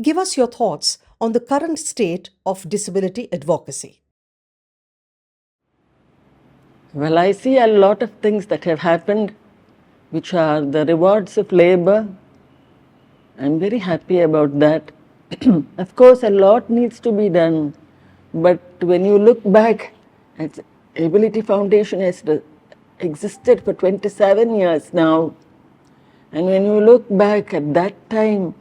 Give us your thoughts on the current state of disability advocacy. Well, I see a lot of things that have happened which are the rewards of labor. I'm very happy about that. Of course, a lot needs to be done, but when you look back at Ability Foundation has existed for 27 years now, and when you look back at that time,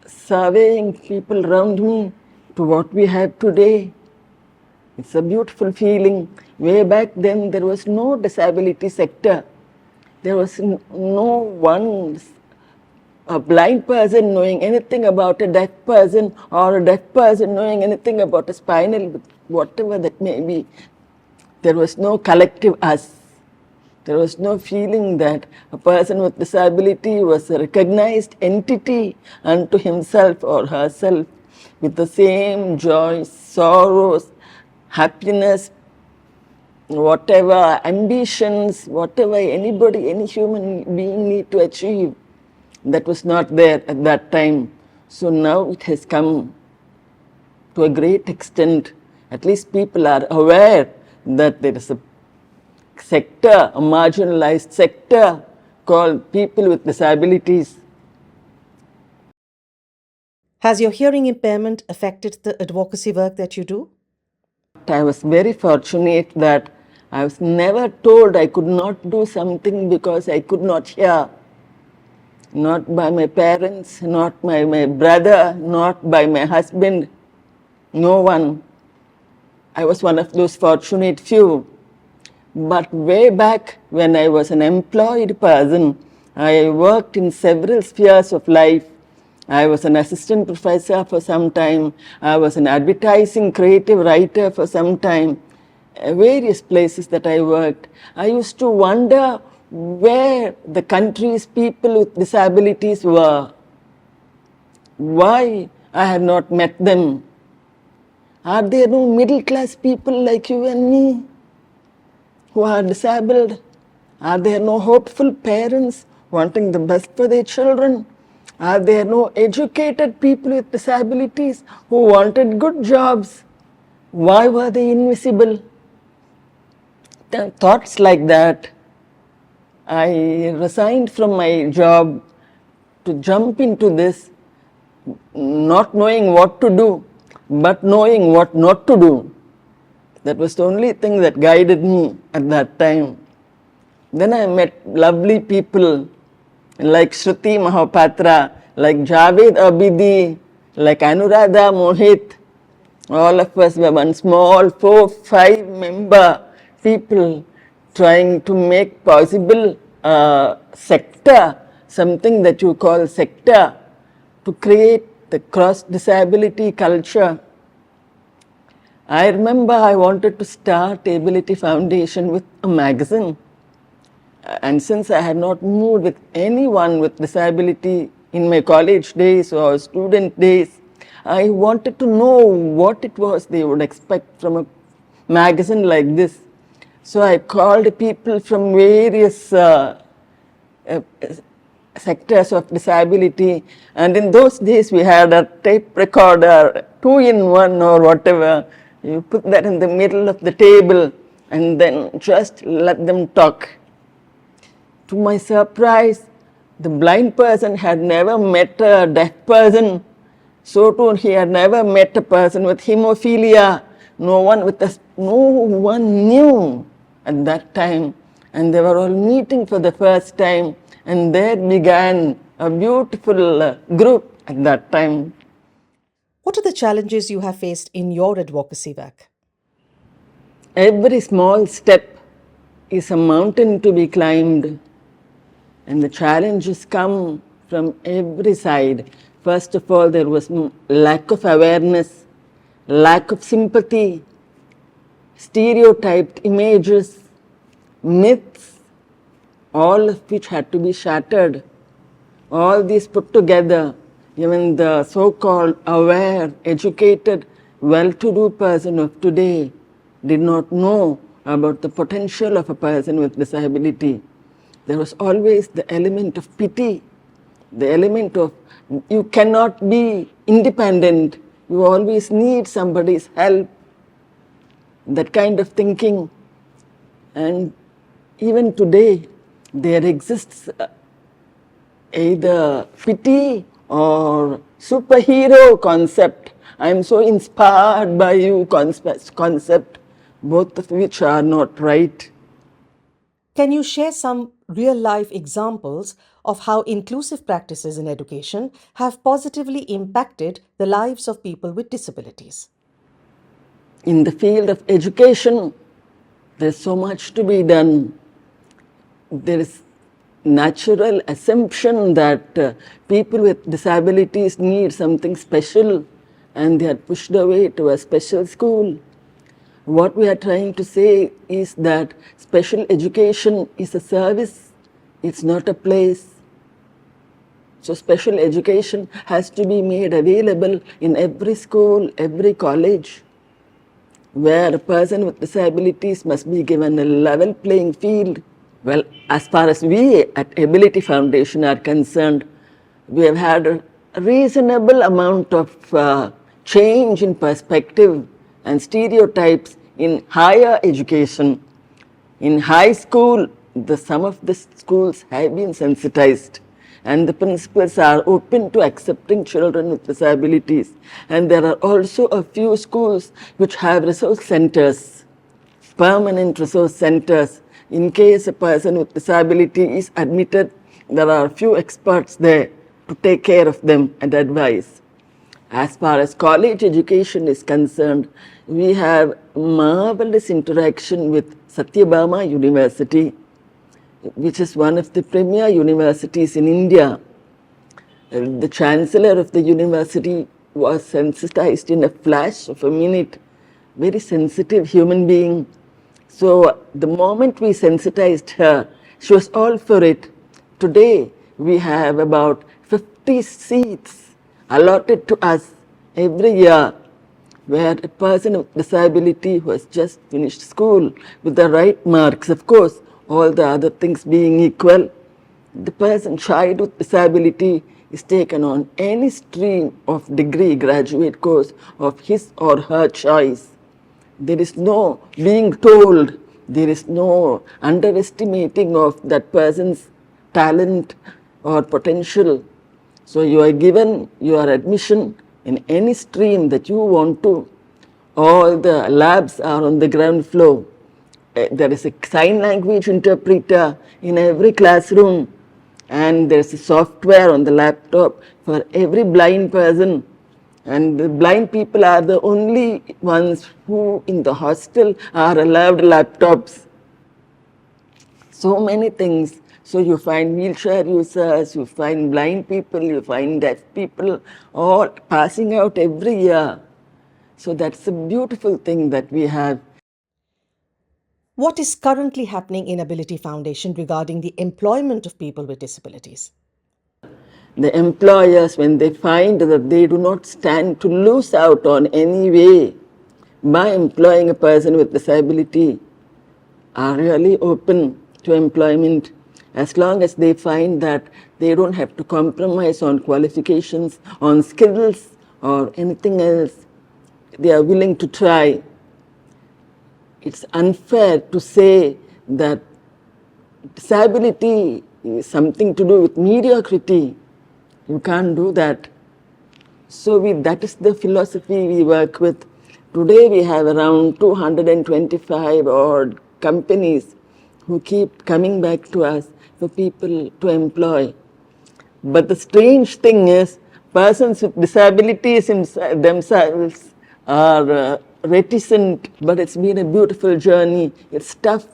surveying people around me to what we have today, it's a beautiful feeling. Way back then, there was no disability sector. There was no one, a blind person knowing anything about a deaf person, or a deaf person knowing anything about a spinal, whatever that may be. There was no collective us. There was no feeling that a person with disability was a recognized entity unto himself or herself with the same joys, sorrows, happiness, whatever ambitions, whatever anybody, any human being need to achieve. That was not there at that time. So now it has come to a great extent. At least people are aware that there is a sector, a marginalized sector called people with disabilities. Has your hearing impairment affected the advocacy work that you do? I was very fortunate that I was never told I could not do something because I could not hear. Not by my parents, not by my brother, not by my husband, no one. I was one of those fortunate few. But way back when I was an employed person, I worked in several spheres of life. I was an assistant professor for some time. I was an advertising creative writer for some time. Various places that I worked. I used to wonder where the country's people with disabilities were. Why I had not met them. Are there no middle class people like you and me who are disabled? Are there no hopeful parents wanting the best for their children? Are there no educated people with disabilities who wanted good jobs? Why were they invisible? Thoughts like that. I resigned from my job to jump into this, not knowing what to do, but knowing what not to do. That was the only thing that guided me at that time. Then I met lovely people like Shruti Mahapatra, like Javed Abidi, like Anuradha Mohit. All of us were one small 4-5 member people trying to make possible a sector, something that you call sector, to create the cross-disability culture. I remember I wanted to start Ability Foundation with a magazine. And since I had not moved with anyone with disability in my college days or student days, I wanted to know what it was they would expect from a magazine like this. So I called people from various sectors of disability, and in those days we had a tape recorder, 2-in-1 or whatever. You put that in the middle of the table and then just let them talk. To my surprise, the blind person had never met a deaf person. So too, he had never met a person with hemophilia. No one knew at that time. And they were all meeting for the first time. And there began a beautiful group at that time. What are the challenges you have faced in your advocacy work? Every small step is a mountain to be climbed. And the challenges come from every side. First of all, there was lack of awareness, lack of sympathy, stereotyped images, myths, all of which had to be shattered. All these put together, even the so-called aware, educated, well-to-do person of today did not know about the potential of a person with disability. There was always the element of pity. The element of you cannot be independent, you always need somebody's help, that kind of thinking. And even today, there exists either pity or superhero concept. I am so inspired by you concept, both of which are not right. Can you share some real life examples of how inclusive practices in education have positively impacted the lives of people with disabilities? In the field of education, there's so much to be done. There is natural assumption that people with disabilities need something special and they are pushed away to a special school. What we are trying to say is that special education is a service, it's not a place. So special education has to be made available in every school, every college, where a person with disabilities must be given a level playing field. Well, as far as we at Ability Foundation are concerned, we have had a reasonable amount of change in perspective and stereotypes in higher education. In high school, some of the schools have been sensitized and the principals are open to accepting children with disabilities. And there are also a few schools which have resource centers, permanent resource centers. In case a person with disability is admitted, there are a few experts there to take care of them and advise. As far as college education is concerned, we have marvelous interaction with Satyabama University, which is one of the premier universities in India. The chancellor of the university was sensitized in a flash of a minute, very sensitive human being. So the moment we sensitized her, she was all for it. Today, we have about 50 seats allotted to us every year, where a person with disability who has just finished school with the right marks, of course, all the other things being equal, the child with disability is taken on any stream of degree, graduate course of his or her choice. There is no being told, there is no underestimating of that person's talent or potential. So you are given your admission in any stream that you want to. All the labs are on the ground floor. There is a sign language interpreter in every classroom, and there is a software on the laptop for every blind person. And the blind people are the only ones who in the hostel are allowed laptops. So many things. So you find wheelchair users, you find blind people, you find deaf people, all passing out every year. So that's a beautiful thing that we have. What is currently happening in Ability Foundation regarding the employment of people with disabilities? The employers, when they find that they do not stand to lose out on any way by employing a person with disability, are really open to employment as long as they find that they don't have to compromise on qualifications, on skills, or anything else. They are willing to try. It's unfair to say that disability is something to do with mediocrity. You can't do that. So that is the philosophy we work with. Today we have around 225 odd companies who keep coming back to us for people to employ. But the strange thing is, persons with disabilities themselves are reticent, but it's been a beautiful journey. It's tough,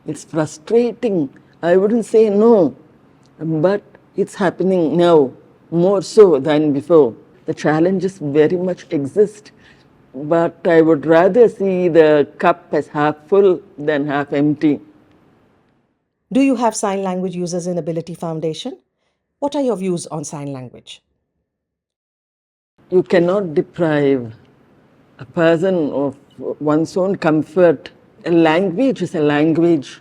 it's frustrating. I wouldn't say no, but it's happening now, more so than before. The challenges very much exist, but I would rather see the cup as half full than half empty. Do you have sign language users in Ability Foundation? What are your views on sign language? You cannot deprive a person of one's own comfort. A language is a language.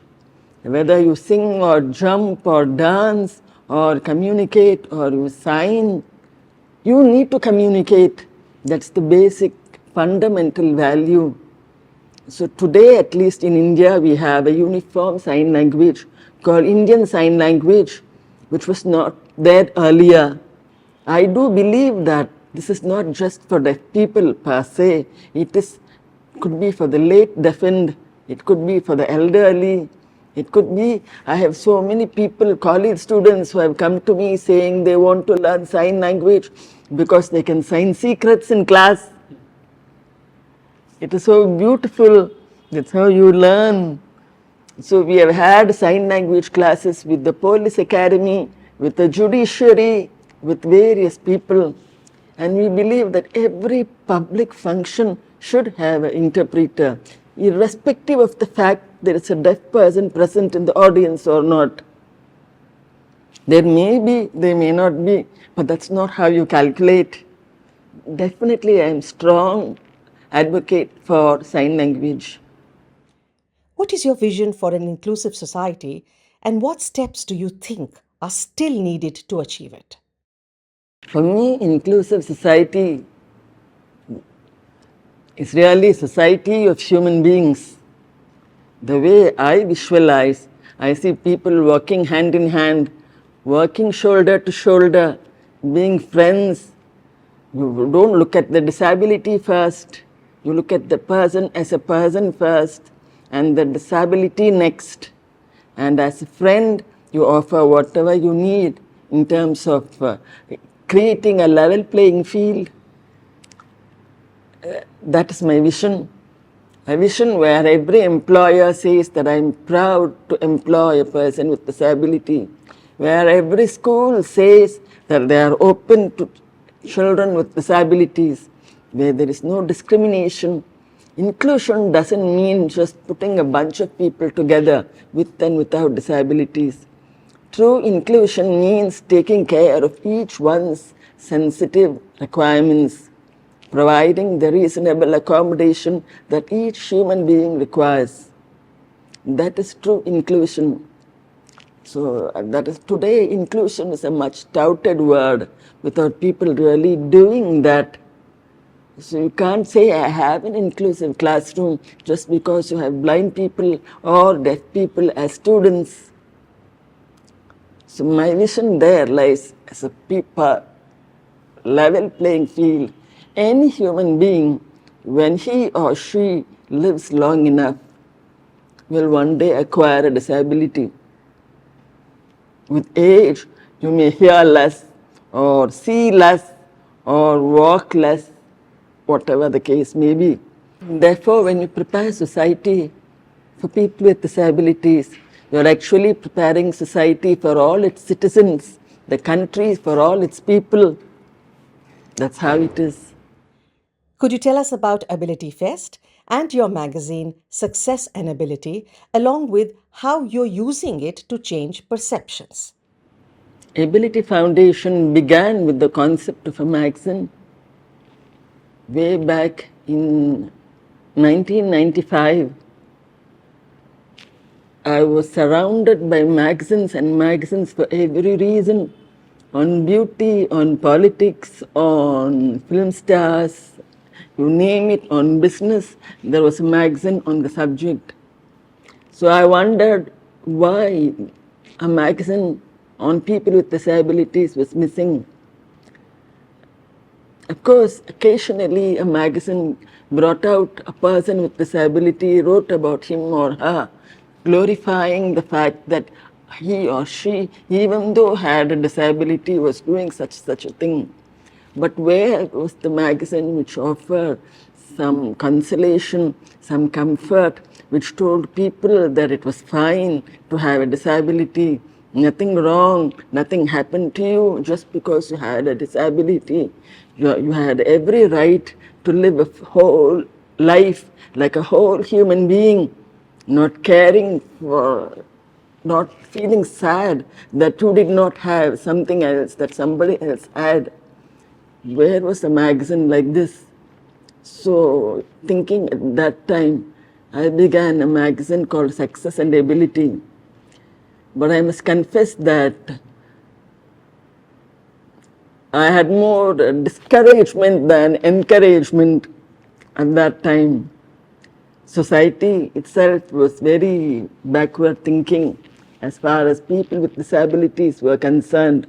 Whether you sing or jump or dance or communicate or you sign, you need to communicate. That's the basic fundamental value. So today, at least in India, we have a uniform sign language called Indian Sign Language, which was not there earlier. I do believe that this is not just for deaf people per se. Could be for the late deafened, it could be for the elderly, it could be, I have so many people, college students who have come to me saying they want to learn sign language because they can sign secrets in class. It is so beautiful. That's how you learn. So we have had sign language classes with the police academy, with the judiciary, with various people. And we believe that every public function should have an interpreter, irrespective of the fact there is a deaf person present in the audience or not. There may be, there may not be, but that's not how you calculate. Definitely I am strong advocate for sign language. What is your vision for an inclusive society, and what steps do you think are still needed to achieve it? For me, inclusive society is really a society of human beings. The way I visualize, I see people working hand in hand, working shoulder to shoulder, being friends. You don't look at the disability first. You look at the person as a person first and the disability next. And as a friend, you offer whatever you need in terms of creating a level playing field. That is my vision. A vision where every employer says that I'm proud to employ a person with disability. Where every school says that they are open to children with disabilities. Where there is no discrimination. Inclusion doesn't mean just putting a bunch of people together with and without disabilities. True inclusion means taking care of each one's sensitive requirements, providing the reasonable accommodation that each human being requires. That is true inclusion. So that is today inclusion is a much touted word without people really doing that. So you can't say I have an inclusive classroom just because you have blind people or deaf people as students. So my vision there lies as a people level playing field. Any human being, when he or she lives long enough, will one day acquire a disability. With age, you may hear less, or see less, or walk less, whatever the case may be. Therefore, when you prepare society for people with disabilities, you're actually preparing society for all its citizens, the country for all its people. That's how it is. Could you tell us about Ability Fest and your magazine, Success and Ability, along with how you're using it to change perceptions? Ability Foundation began with the concept of a magazine way back in 1995. I was surrounded by magazines and magazines for every reason, on beauty, on politics, on film stars, you name it, on business, there was a magazine on the subject. So I wondered why a magazine on people with disabilities was missing. Of course, occasionally a magazine brought out a person with disability, wrote about him or her, glorifying the fact that he or she, even though had a disability, was doing such a thing. But where was the magazine which offered some consolation, some comfort, which told people that it was fine to have a disability, nothing wrong, nothing happened to you just because you had a disability. You had every right to live a whole life like a whole human being, not caring for, not feeling sad that you did not have something else that somebody else had. Where was a magazine like this? So thinking at that time, I began a magazine called Success and Ability. But I must confess that I had more discouragement than encouragement at that time. Society itself was very backward thinking as far as people with disabilities were concerned.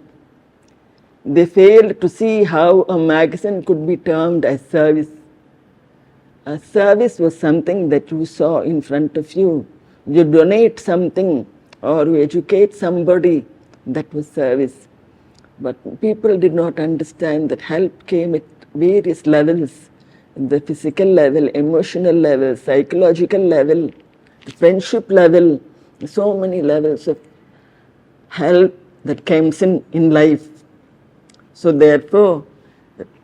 They failed to see how a magazine could be termed as service. A service was something that you saw in front of you. You donate something or you educate somebody, that was service. But people did not understand that help came at various levels, the physical level, emotional level, psychological level, friendship level, so many levels of help that comes in life. So therefore,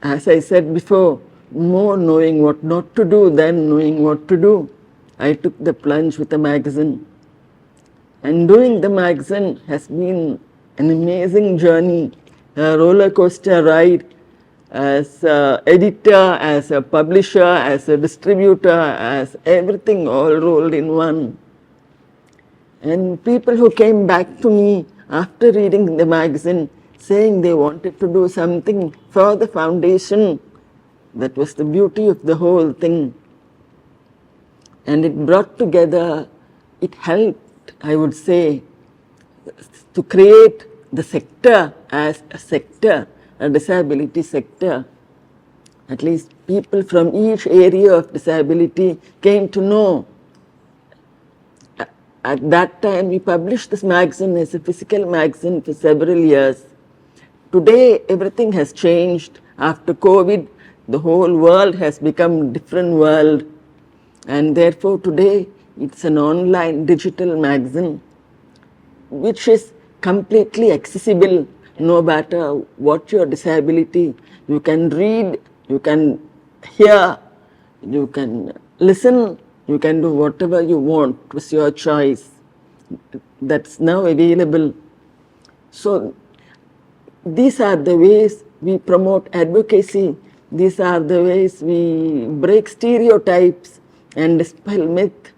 as I said before, more knowing what not to do than knowing what to do. I took the plunge with the magazine. And doing the magazine has been an amazing journey, a roller coaster ride as an editor, as a publisher, as a distributor, as everything all rolled in one. And people who came back to me after reading the magazine saying they wanted to do something for the foundation, that was the beauty of the whole thing. And it brought together, it helped, I would say, to create the sector as a sector, a disability sector. At least people from each area of disability came to know. At that time, we published this magazine as a physical magazine for several years. Today, everything has changed. After COVID, the whole world has become a different world. And therefore, today, it's an online digital magazine, which is completely accessible no matter what your disability. You can read, you can hear, you can listen, you can do whatever you want. It was your choice. That's now available. So these are the ways we promote advocacy. These are the ways we break stereotypes and dispel myth.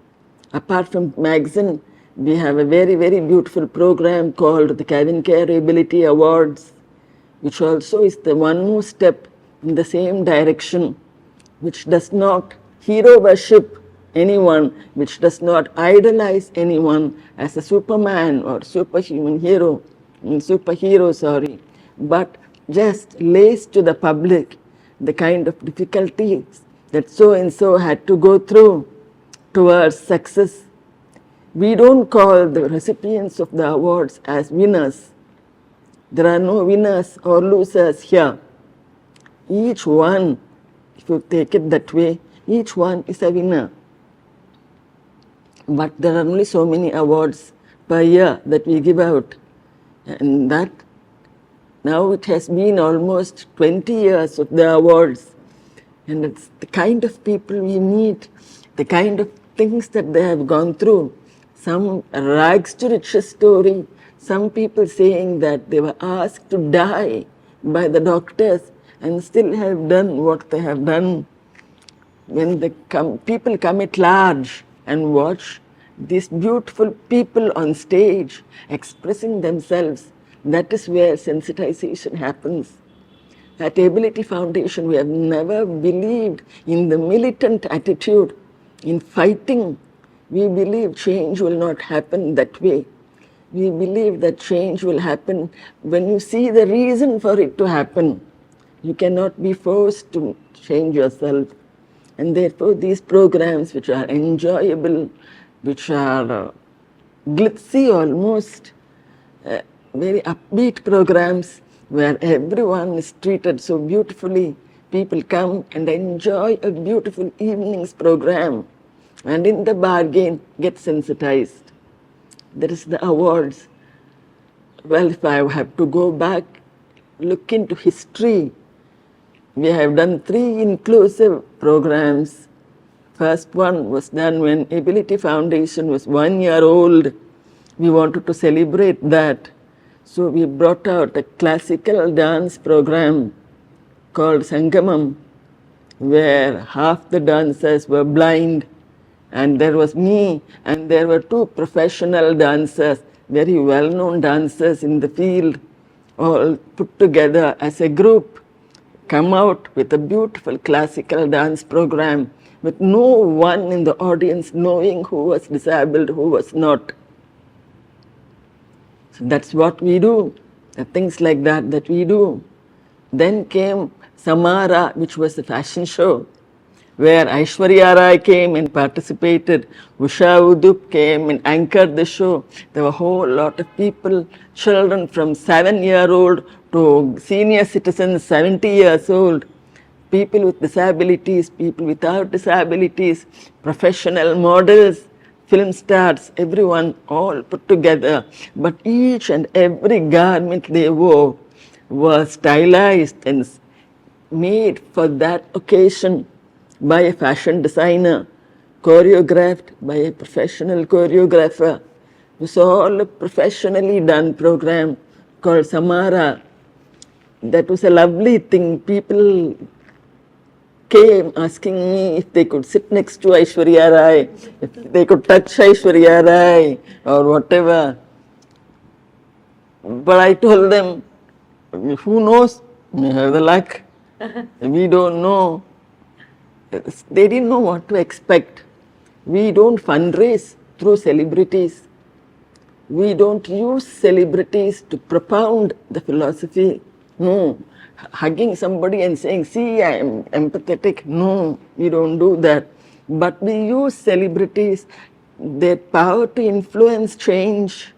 Apart from magazine, we have a very, very beautiful program called the CavinKare Ability Awards, which also is the one more step in the same direction, which does not hero worship anyone, which does not idolize anyone as a superman or superhuman hero, superhero, but just lays to the public the kind of difficulties that so and so had to go through towards success. We don't call the recipients of the awards as winners. There are no winners or losers here. Each one, if you take it that way, each one is a winner. But there are only so many awards per year that we give out. And that, now it has been almost 20 years of the awards. And it's the kind of people we meet, the kind of things that they have gone through. Some rags to riches story, some people saying that they were asked to die by the doctors and still have done what they have done. When the people come at large and watch these beautiful people on stage expressing themselves, that is where sensitization happens. At Ability Foundation, we have never believed in the militant attitude, in fighting. We believe change will not happen that way. We believe that change will happen when you see the reason for it to happen. You cannot be forced to change yourself. And therefore, these programs, which are enjoyable, which are glitzy almost, very upbeat programs where everyone is treated so beautifully. People come and enjoy a beautiful evening's program and in the bargain get sensitized. There is the awards. Well, if I have to go back, look into history, we have done 3 inclusive programs. First one was done when Ability Foundation was 1 year old. We wanted to celebrate that. So we brought out a classical dance program called Sangamam, where half the dancers were blind, and there was me, and there were 2 professional dancers, very well-known dancers in the field. all put together as a group, come out with a beautiful classical dance program with no one in the audience knowing who was disabled, who was not. So that's what we do, the things like that we do. Then came Samara, which was a fashion show, where Aishwarya Rai came and participated. Usha Udup came and anchored the show. There were a whole lot of people, children from 7-year-old to senior citizens, 70 years old, people with disabilities, people without disabilities, professional models, film stars, everyone all put together. But each and every garment they wore was stylized and made for that occasion by a fashion designer, choreographed by a professional choreographer. It was all a professionally done program called Samara. That was a lovely thing. People came asking me if they could sit next to Aishwarya Rai, if they could touch Aishwarya Rai or whatever. But I told them, who knows, may have the luck. We don't know. They didn't know what to expect. We don't fundraise through celebrities. We don't use celebrities to propound the philosophy. No. Hugging somebody and saying, see, I am empathetic. No, we don't do that. But we use celebrities, their power to influence change,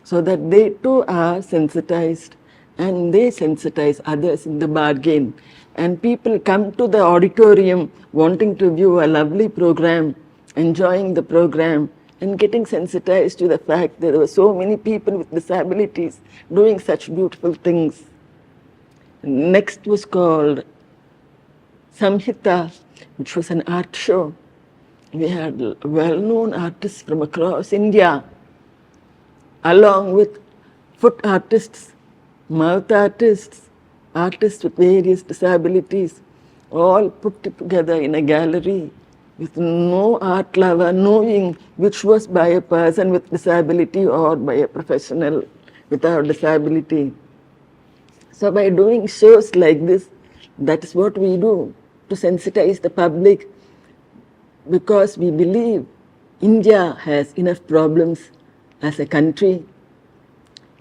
so that they too are sensitized and they sensitize others in the bargain. And people come to the auditorium wanting to view a lovely program, enjoying the program, and getting sensitized to the fact that there were so many people with disabilities doing such beautiful things. Next was called Samhita, which was an art show. We had well-known artists from across India, along with foot artists, mouth artists, artists with various disabilities, all put together in a gallery with no art lover knowing which was by a person with disability or by a professional without disability. So by doing shows like this, that is what we do, to sensitize the public, because we believe India has enough problems as a country.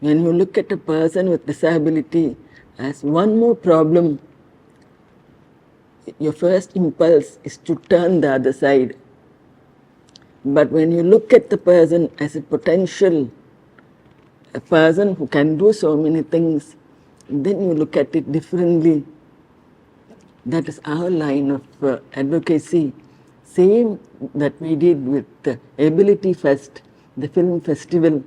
When you look at a person with disability as one more problem, your first impulse is to turn the other side. But when you look at the person as a potential, a person who can do so many things, then you look at it differently. That is our line of advocacy. Same that we did with the Ability Fest, the film festival.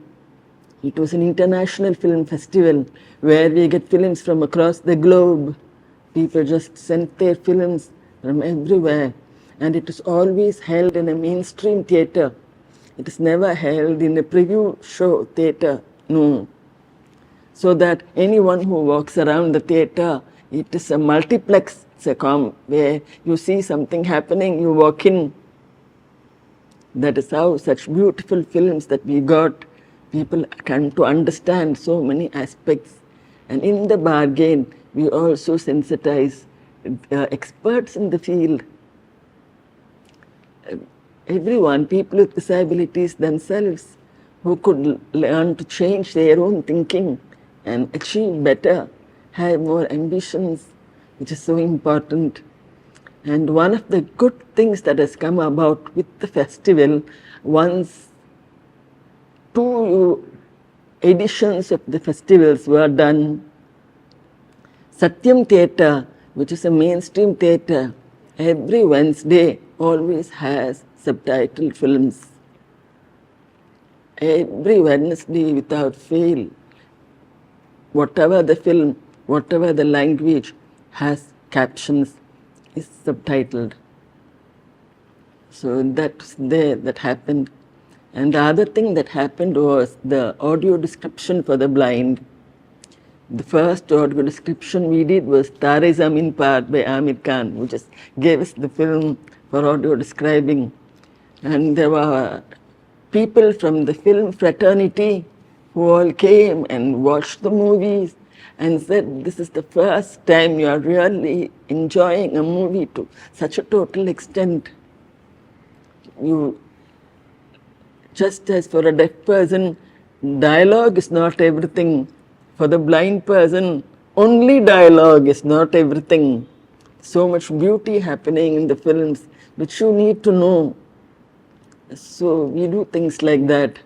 It was an international film festival where we get films from across the globe. People just sent their films from everywhere. And it is always held in a mainstream theatre. It is never held in a preview show theatre, no. So that anyone who walks around the theatre, it is a multiplex, it's a where you see something happening, you walk in. That is how such beautiful films that we got, people come to understand so many aspects. And in the bargain, we also sensitize experts in the field. Everyone, people with disabilities themselves, who could learn to change their own thinking and achieve better, have more ambitions, which is so important. And one of the good things that has come about with the festival, once 2 editions of the festivals were done, Satyam Theatre, which is a mainstream theatre, every Wednesday always has subtitled films. Every Wednesday without fail, whatever the film, whatever the language, has captions, is subtitled. So that's there, that happened. And the other thing that happened was the audio description for the blind. The first audio description we did was Tare Zameen Par by Amir Khan, who just gave us the film for audio describing. And there were people from the film fraternity who all came and watched the movies and said, this is the first time you are really enjoying a movie to such a total extent. You, just as for a deaf person, dialogue is not everything. For the blind person, only dialogue is not everything. So much beauty happening in the films which you need to know. So we do things like that.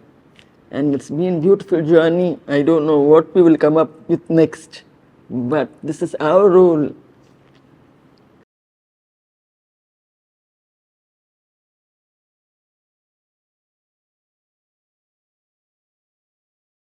And it's been a beautiful journey. I don't know what we will come up with next. But this is our role